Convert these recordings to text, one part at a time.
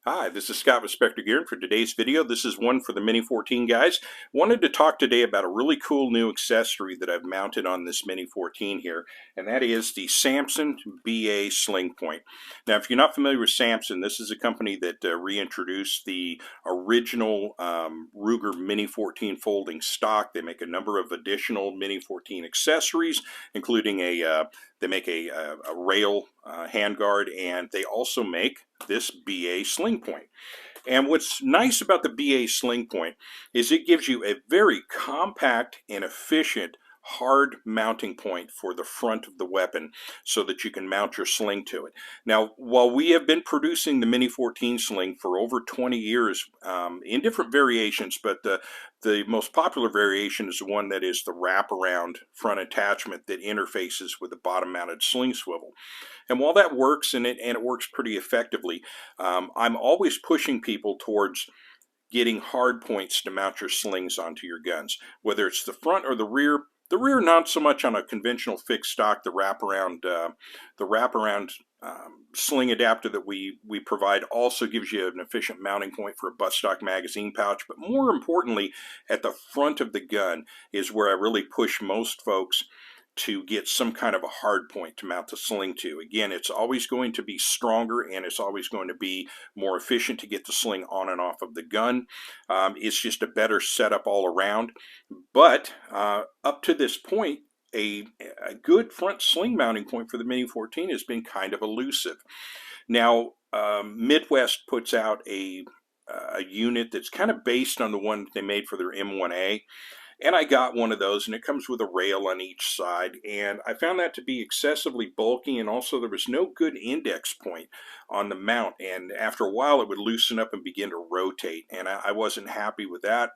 Hi, this is Scott with Specter Gear, and for today's video, this is one for the Mini-14 guys. Wanted to talk today about a really cool new accessory that I've mounted on this Mini-14 here, and that is the Samson B.A. Sling Point. Now, if you're not familiar with Samson, this is a company that reintroduced the original Ruger Mini-14 folding stock. They make a number of additional Mini-14 accessories, including they make a rail handguard, and they also make this BA Sling Point. And what's nice about the BA Sling Point is it gives you a very compact and efficient hard mounting point for the front of the weapon so that you can mount your sling to it. Now, while we have been producing the Mini-14 sling for over 20 years in different variations, but the most popular variation is the one that is the wraparound front attachment that interfaces with the bottom mounted sling swivel. And while that works, and it works pretty effectively, I'm always pushing people towards getting hard points to mount your slings onto your guns, whether it's the front or the rear. The rear, not so much on a conventional fixed stock. The wraparound sling adapter that we provide also gives you an efficient mounting point for a buttstock magazine pouch. But more importantly, at the front of the gun is where I really push most folks to get some kind of a hard point to mount the sling to. Again, it's always going to be stronger and it's always going to be more efficient to get the sling on and off of the gun. It's just a better setup all around. But up to this point, a good front sling mounting point for the Mini-14 has been kind of elusive. Now, Midwest puts out a unit that's kind of based on the one they made for their M1A. And I got one of those, and it comes with a rail on each side, and I found that to be excessively bulky, and also there was no good index point on the mount, and after a while it would loosen up and begin to rotate, and I wasn't happy with that.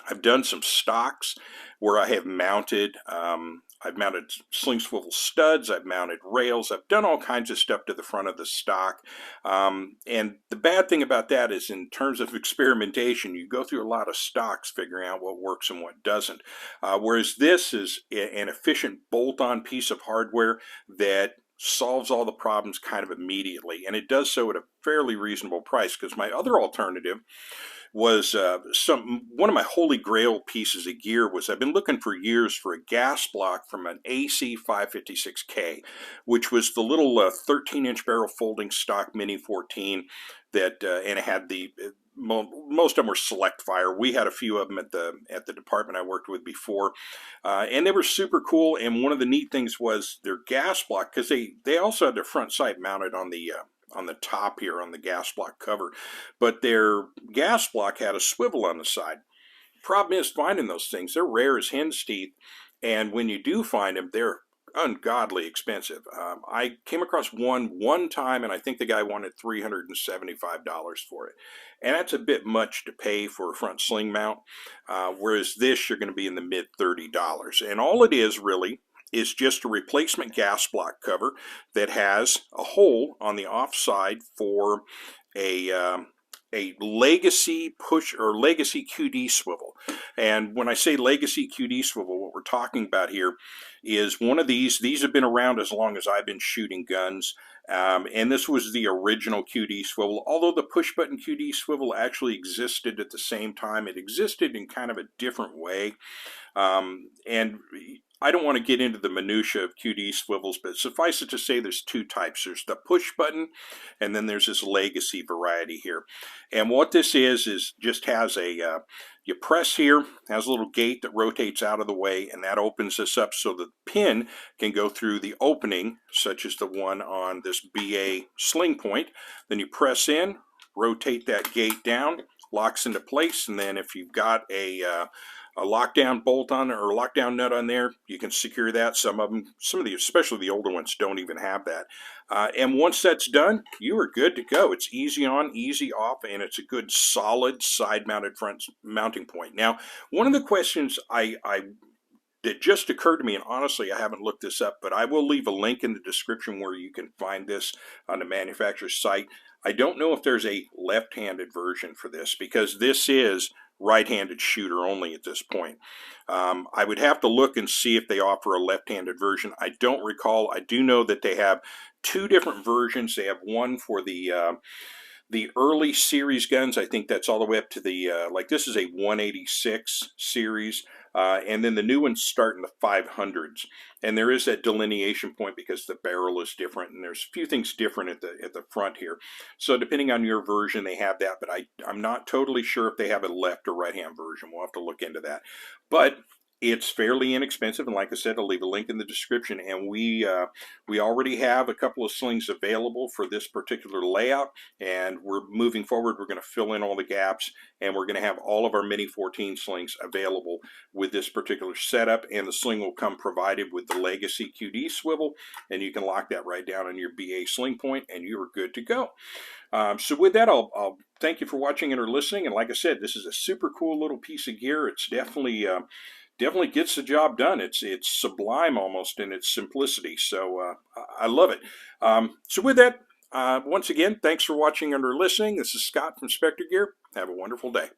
I've done some stocks where I've mounted sling swivel studs, I've mounted rails, I've done all kinds of stuff to the front of the stock. And the bad thing about that is, in terms of experimentation, you go through a lot of stocks figuring out what works and what doesn't. Whereas this is an efficient bolt-on piece of hardware that solves all the problems kind of immediately, and it does so at a fairly reasonable price, because my other alternative was one of my holy grail pieces of gear was, I've been looking for years for a gas block from an AC 556K, which was the little 13-inch barrel folding stock Mini-14 that, and it had the most of them were select fire. We had a few of them at the department I worked with before, and they were super cool. And one of the neat things was their gas block, because they also had their front sight mounted on the top here on the gas block cover, but their gas block had a swivel on the side. Problem is finding those things. They're rare as hen's teeth, and when you do find them, they're ungodly expensive. I came across one time, and I think the guy wanted $375 for it, and that's a bit much to pay for a front sling mount. Whereas this, you're going to be in the mid $30, and all it is really is just a replacement gas block cover that has a hole on the off side for a legacy push or legacy QD swivel. And when I say legacy QD swivel, what we're talking about here is one of these. These have been around as long as I've been shooting guns. And this was the original QD swivel, although the push button QD swivel actually existed at the same time. It existed in kind of a different way. And I don't want to get into the minutia of QD swivels, but suffice it to say there's two types. There's the push button, and then there's this legacy variety here. And what this is just has a, you press here, has a little gate that rotates out of the way, and that opens this up so the pin can go through the opening, such as the one on this BA Sling Point. Then you press in, rotate that gate down, locks into place, and then if you've got a lockdown bolt on or a lockdown nut on there, you can secure that. Some of the, especially the older ones, don't even have that. And once that's done, you are good to go. It's easy on, easy off, and it's a good solid side-mounted front mounting point. Now, one of the questions that just occurred to me, and honestly I haven't looked this up, but I will leave a link in the description where you can find this on the manufacturer's site. I don't know if there's a left-handed version for this, because this is right-handed shooter only at this point. I would have to look and see if they offer a left-handed version. I don't recall. I do know that they have two different versions. They have one for the The early series guns, I think that's all the way up to the, like this is a 186 series, and then the new ones start in the 500s. And there is that delineation point because the barrel is different, and there's a few things different at the front here. So depending on your version, they have that, but I'm not totally sure if they have a left or right-hand version. We'll have to look into that. But it's fairly inexpensive, and like I said, I'll leave a link in the description. And we already have a couple of slings available for this particular layout, and we're moving forward. We're going to fill in all the gaps, and we're going to have all of our Mini-14 slings available with this particular setup. And the sling will come provided with the Legacy QD swivel, and you can lock that right down on your BA Sling Point, and you are good to go. So with that, I'll thank you for watching and or listening. And like I said, this is a super cool little piece of gear. It's definitely gets the job done. It's sublime almost in its simplicity. So I love it. So with that, once again, thanks for watching and or listening. This is Scott from Specter Gear. Have a wonderful day.